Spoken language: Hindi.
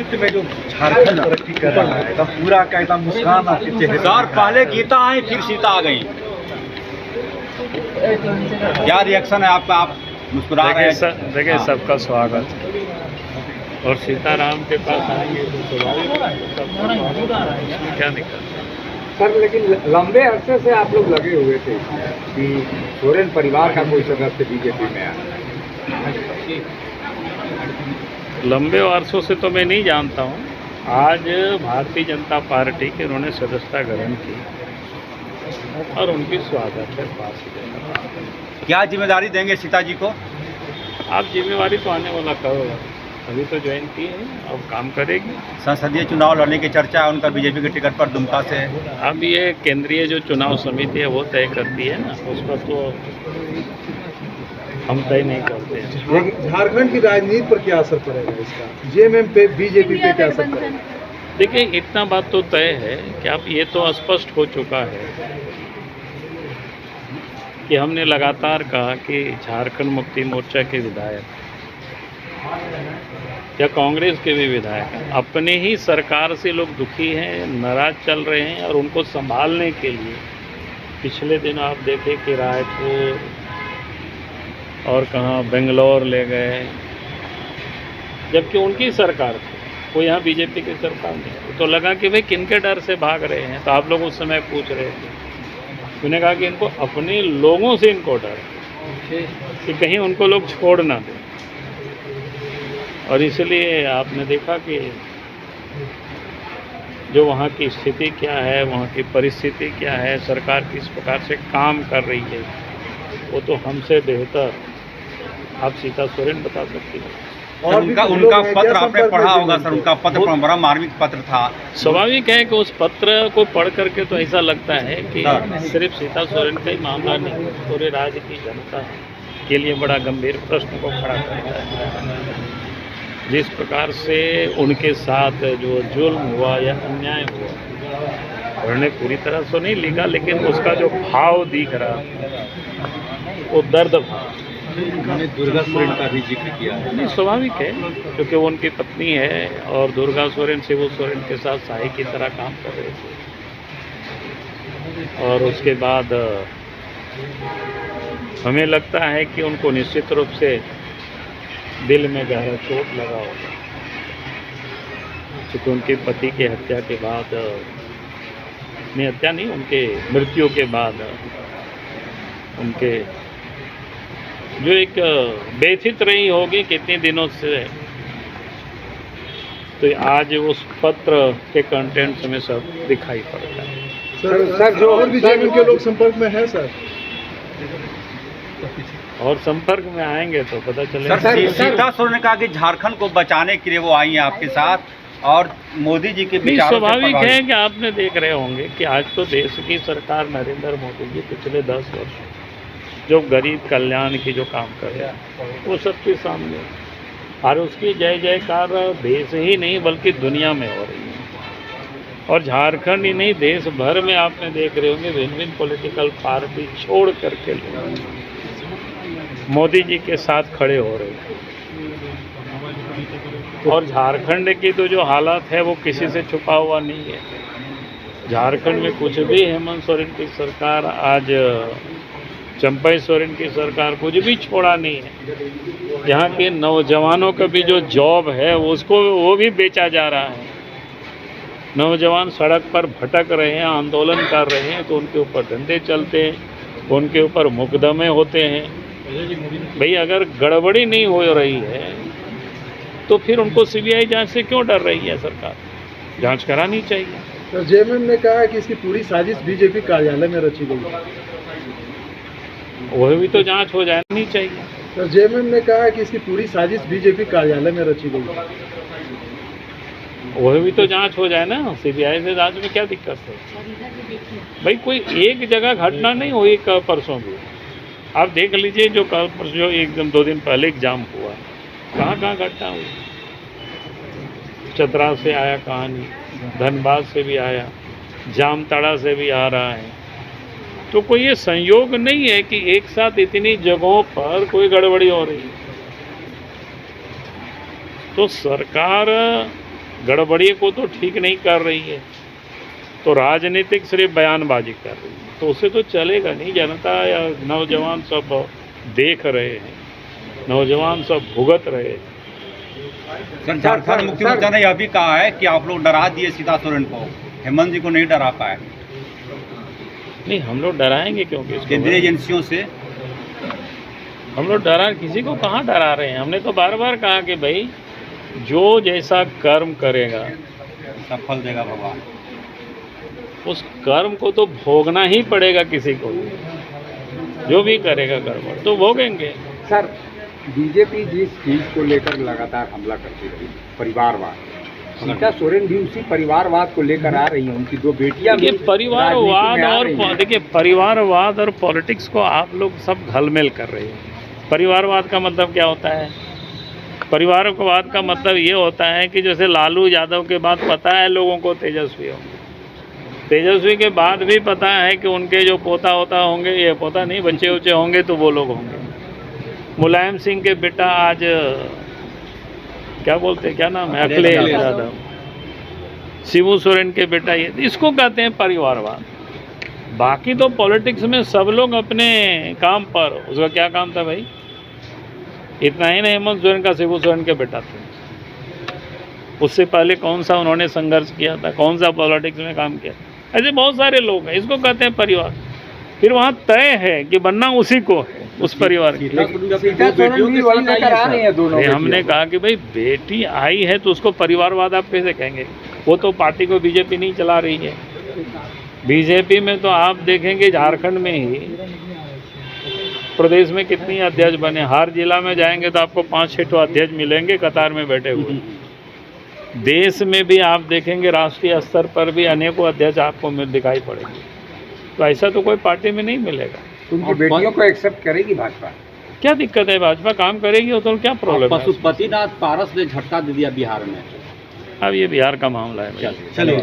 नेतृत्व में जो झारखंड तरक्की कर रहा है, एकदम पूरा का एकदम मुस्कान आपके चेहरे पर। सर पहले गीता आई फिर सीता आ गई, क्या रिएक्शन है आपका? आप मुस्कुरा रहे हैं। देखिए सबका स्वागत है, और सीताराम के पास आएंगे तो स्वाभाविक है, क्या दिक्कत? सर लेकिन लंबे अरसे से आप लोग लगे हुए थे कि सोरेन परिवार का कोई सदस्य बीजेपी में आए। लंबे अरसों से तो मैं नहीं जानता हूँ। आज भारतीय जनता पार्टी के उन्होंने सदस्यता ग्रहण की और उनकी स्वागत है। क्या जिम्मेदारी देंगे सीता जी को? आप जिम्मेवारी तो आने वाला करो, अभी तो ज्वाइन की है, अब काम करेगी। संसदीय चुनाव लड़ने की चर्चा है उनका बीजेपी के टिकट पर दुमका से। अब ये केंद्रीय जो चुनाव समिति है वो तय करती है ना, उस पर तो हम तय नहीं करते हैं। लेकिन झारखंड की राजनीति पर क्या असर पड़ेगा इसका? जेएमएम पे, बीजेपी पे क्या असर पड़ेगा? देखिए इतना बात तो तय है कि अब ये तो स्पष्ट हो चुका है कि हमने लगातार कहा कि झारखंड मुक्ति मोर्चा के विधायक या कांग्रेस के भी विधायक अपने ही सरकार से लोग दुखी हैं, नाराज चल रहे हैं, और उनको संभालने के लिए पिछले दिन आप देखें कि रायपुर और कहाँ बेंगलोर ले गए, जबकि उनकी सरकार थी, वो यहाँ बीजेपी की सरकार नहीं। तो लगा कि भाई किनके डर से भाग रहे हैं, तो आप लोग उस समय पूछ रहे थे। मैंने कहा कि इनको अपने लोगों से इनको डर कि कहीं उनको लोग छोड़ ना दें, और इसलिए आपने देखा कि जो वहाँ की स्थिति क्या है, वहाँ की परिस्थिति क्या है, सरकार किस प्रकार से काम कर रही है, वो तो हमसे बेहतर आप सीता सोरेन बता सकती हैं। और उनका पत्र आपने पढ़ा होगा सर, उनका पत्र बड़ा मार्मिक पत्र था। स्वाभाविक है कि उस पत्र को पढ़ करके तो ऐसा लगता है कि सिर्फ सीता सोरेन का ही मामला नहीं, पूरे राज्य की जनता के लिए बड़ा गंभीर प्रश्न को खड़ा करता है। जिस प्रकार से उनके साथ जो जुल्म हुआ या अन्याय हुआ, उन्होंने पूरी तरह से नहीं लिखा, लेकिन उसका जो भाव दिख रहा वो दर्द भाव। उन्होंने दुर्गा सोरेन का भी जिक्र किया है। नहीं, स्वाभाविक है, क्योंकि वो उनकी पत्नी है और दुर्गा सोरेन शिबू सोरेन के साथ सहाय की तरह काम कर रहे थे। और उसके बाद हमें लगता है कि उनको निश्चित रूप से दिल में गहरा चोट लगा होगा, क्योंकि उनके पति की हत्या के बाद, नहीं हत्या नहीं, उनके मृत्यु के बाद उनके जो एक व्यथित रही होगी कितने दिनों से, तो आज उस पत्र के कंटेंट में सब दिखाई पड़ता है। सर जो और भी जेएमएम के लोग संपर्क में हैं सर, और संपर्क में आएंगे तो पता चलेगा। सीता सोरेन ने कहा कि झारखंड को बचाने के लिए वो आई हैं आपके साथ, और मोदी जी के विचारों से स्वाभाविक है कि आपने देख रहे होंगे कि आज तो देश की सरकार नरेंद्र मोदी जी पिछले 10 वर्ष जो गरीब कल्याण की जो काम कर रहे हैं वो सबके सामने, और उसकी जय जयकार देश ही नहीं बल्कि दुनिया में हो रही है। और झारखंड ही नहीं, देश भर में आपने देख रहे होंगे भिन्न भिन्न पॉलिटिकल पार्टी छोड़ करके लोग मोदी जी के साथ खड़े हो रहे हैं। और झारखंड की तो जो हालत है वो किसी से छुपा हुआ नहीं है। झारखंड में कुछ भी हेमंत सोरेन की सरकार, आज चंपई सोरेन की सरकार कुछ भी छोड़ा नहीं है। यहाँ के नौजवानों का भी जो जॉब है उसको वो भी बेचा जा रहा है। नौजवान सड़क पर भटक रहे हैं, आंदोलन कर रहे हैं, तो उनके ऊपर धंधे चलते हैं, उनके ऊपर मुकदमे होते हैं। भाई अगर गड़बड़ी नहीं हो रही है तो फिर उनको सीबीआई जांच से क्यों डर रही है सरकार? जांच करानी चाहिए। तो जेएमएम ने कहा है कि इसकी पूरी साजिश बीजेपी कार्यालय में रची गई है। वह भी तो जांच हो जानी चाहिए। तो जेएमएम ने कहा है कि इसकी पूरी साजिश बीजेपी कार्यालय में रची गई है। वह भी तो जांच हो जाए ना, सीबीआई से जांच में क्या दिक्कत है? भाई कोई एक जगह घटना नहीं हुई परसों भी, आप देख लीजिए जो कल परसों एकदम 2 दिन पहले एग्जाम हुआ, कहाँ कहाँ घटना हुई। चतरा से आया कहानी, धनबाद से भी आया, जामताड़ा से भी आ रहा है। तो कोई ये संयोग नहीं है कि एक साथ इतनी जगहों पर कोई गड़बड़ी हो रही है। तो सरकार गड़बड़ी को तो ठीक नहीं कर रही है, तो राजनीतिक सिर्फ बयानबाजी कर रही है, तो उससे तो चलेगा नहीं। जनता या नौजवान सब देख रहे हैं, नौजवान सब भुगत रहे हैं। सर, झारखंड मुक्ति मोर्चा ने यह भी कहा है कि आप लोग डरा दिए सीता सोरेन को, हेमंत जी को नहीं डरा पाए नहीं, हम लोग डराएंगे क्योंकि इसको केंद्रीय एजेंसियों से। हम लोग डरा, किसी को कहाँ डरा रहे हैं। हमने तो बार बार कहा कि भाई जो जैसा कर्म करेगा सब फल देगा भगवान, उस कर्म को तो भोगना ही पड़ेगा। किसी को जो भी करेगा कर्म तो भोगेंगे। सर, बीजेपी जिस चीज को लेकर लगातार हमला करती रही, परिवारवाद, सीता सोरेन भी उसी परिवारवाद को लेकर आ रही हैं। उनकी दो बेटियां भी देखिए, परिवारवाद राजनीति में आ और रही हैं। देखिए परिवारवाद और पॉलिटिक्स को आप लोग सब घलमेल कर रहे हैं। परिवारवाद का मतलब क्या होता है? परिवारवाद का मतलब ये होता है कि जैसे लालू यादव के बाद पता है लोगों को तेजस्वी होंगे, तेजस्वी के बाद भी पता है कि उनके जो पोता होता होंगे, ये पोता नहीं, बच्चे उच्चे होंगे तो वो लोग होंगे। मुलायम सिंह के बेटा आज क्या बोलते, क्या नाम है, अखिलेश यादव, शिबू सोरेन के बेटा, ये इसको कहते हैं परिवारवाद। बाकी तो पॉलिटिक्स में सब लोग अपने काम पर, उसका क्या काम था भाई, इतना ही नहीं, हेमंत सोरेन का शिबू सोरेन के बेटा थे। उससे पहले कौन सा उन्होंने संघर्ष किया था, कौन सा पॉलिटिक्स में काम किया, ऐसे बहुत सारे लोग हैं। इसको कहते हैं परिवार। फिर वहाँ तय है कि बनना उसी को है, उस परिवार की। सीता सोरेन भी वही लेकर आ रही हैं दोनों। हमने कहा कि भाई बेटी आई है तो उसको परिवारवाद आप कैसे कहेंगे? वो तो पार्टी को बीजेपी नहीं चला रही है। बीजेपी में तो आप देखेंगे झारखंड में ही प्रदेश में कितनी अध्यक्ष बने, हर जिला में जाएंगे तो आपको 5-6 अध्यक्ष मिलेंगे कतार में बैठे हुए। देश में भी आप देखेंगे राष्ट्रीय स्तर पर भी अनेकों अध्यक्ष आपको दिखाई पड़ेंगे। तो ऐसा तो कोई पार्टी में नहीं मिलेगा। उनकी बेटियों को एक्सेप्ट करेगी भाजपा? क्या दिक्कत है, भाजपा काम करेगी तो क्या प्रॉब्लम है? पशुपतिनाथ पारस ने झटका दे दिया बिहार में। अब ये बिहार का मामला है। चलिए।